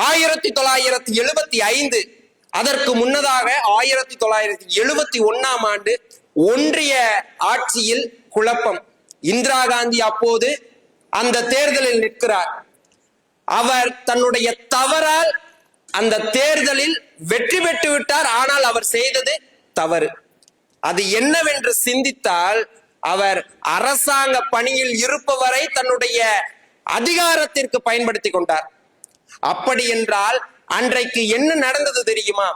1975 அதற்கு முன்னதாக 1971 ஆண்டு ஒன்றிய ஆட்சியில் குழப்பம். இந்திரா காந்தி அப்போது அந்த தேர்தலில் நிற்கிறார். அவர் தன்னுடைய தவறால் அந்த தேர்தலில் வெற்றி பெற்று விட்டார். ஆனால் அவர் செய்தது தவறு. அது என்னவென்று சிந்தித்தால், அவர் அரசாங்க பணியில் இருப்பவரை தன்னுடைய அதிகாரத்திற்கு பயன்படுத்தி கொண்டார். அப்படி என்றால் அன்றைக்கு என்ன நடந்தது தெரியுமா?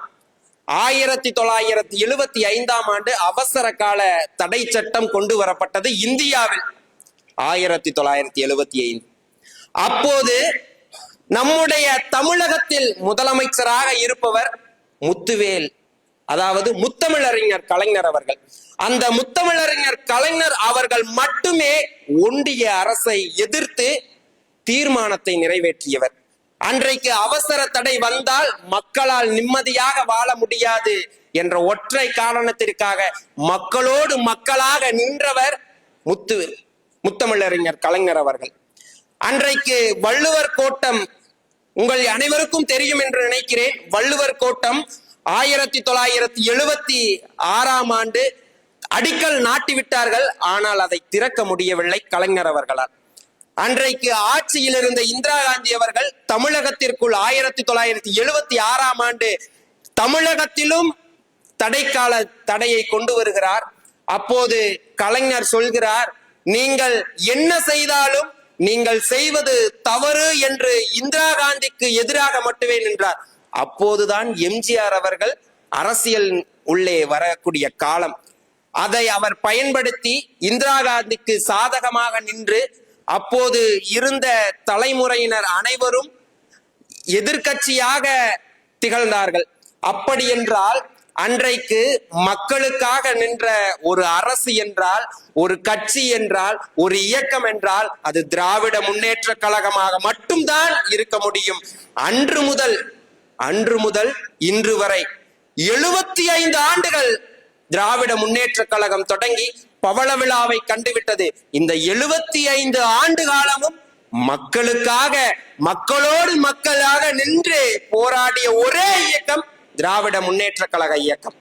1975 ஆண்டு அவசர கால தடை சட்டம் கொண்டு வரப்பட்டது இந்தியாவில். 1975 அப்போது நம்முடைய தமிழகத்தில் முதலமைச்சராக இருப்பவர் முத்துவேல், அதாவது முத்தமிழறிஞர் கலைஞர் அவர்கள். அந்த முத்தமிழறிஞர் கலைஞர் அவர்கள் மட்டுமே ஒன்றிய அரசை எதிர்த்து தீர்மானத்தை நிறைவேற்றியவர். அன்றைக்கு அவசர தடை வந்தால் மக்களால் நிம்மதியாக வாழ முடியாது என்ற ஒற்றை காரணத்திற்காக மக்களோடு மக்களாக நின்றவர் முத்தமிழறிஞர் கலைஞர் அவர்கள். அன்றைக்கு வள்ளுவர் கோட்டம் உங்கள் அனைவருக்கும் தெரியும் என்று நினைக்கிறேன். வள்ளுவர் கோட்டம் 1976 ஆண்டு அடிக்கல் நாட்டிவிட்டார்கள். ஆனால் அதை திறக்க முடியவில்லை கலைஞர் அவர்களால். அன்றைக்கு ஆட்சியில் இருந்த இந்திரா காந்தி அவர்கள் தமிழகத்திற்குள் 1976 ஆண்டு தமிழகத்திலும் தடைக்கால தடையை கொண்டு வருகிறார். அப்போது கலைஞர் சொல்கிறார், நீங்கள் என்ன செய்தாலும் நீங்கள் செய்வது தவறு என்று இந்திரா காந்திக்கு எதிராக மட்டுமே நின்றார். அப்போதுதான் எம்ஜிஆர் அவர்கள் அரசியல் உள்ளே வரக்கூடிய காலம். அதை அவர் பயன்படுத்தி இந்திரா காந்திக்கு சாதகமாக நின்று அப்போது இருந்த தலைமுறையினர் அனைவரும் எதிர்க்கட்சியாக திகழ்ந்தார்கள். அப்படி என்றால் அன்றைக்கு மக்களுக்காக நின்ற ஒரு அரசு என்றால், ஒரு கட்சி என்றால், ஒரு இயக்கம் என்றால் அது திராவிட முன்னேற்ற கழகமாக மட்டும்தான் இருக்க முடியும். அன்று முதல் இன்று வரை 75 ஆண்டுகள் திராவிட முன்னேற்ற கழகம் தொடங்கி பவள விழாவை கண்டுவிட்டது. இந்த 75 ஆண்டு காலமும் மக்களுக்காக, மக்களோடு மக்களாக நின்று போராடிய ஒரே இயக்கம் திராவிட முன்னேற்ற கழக இயக்கம்.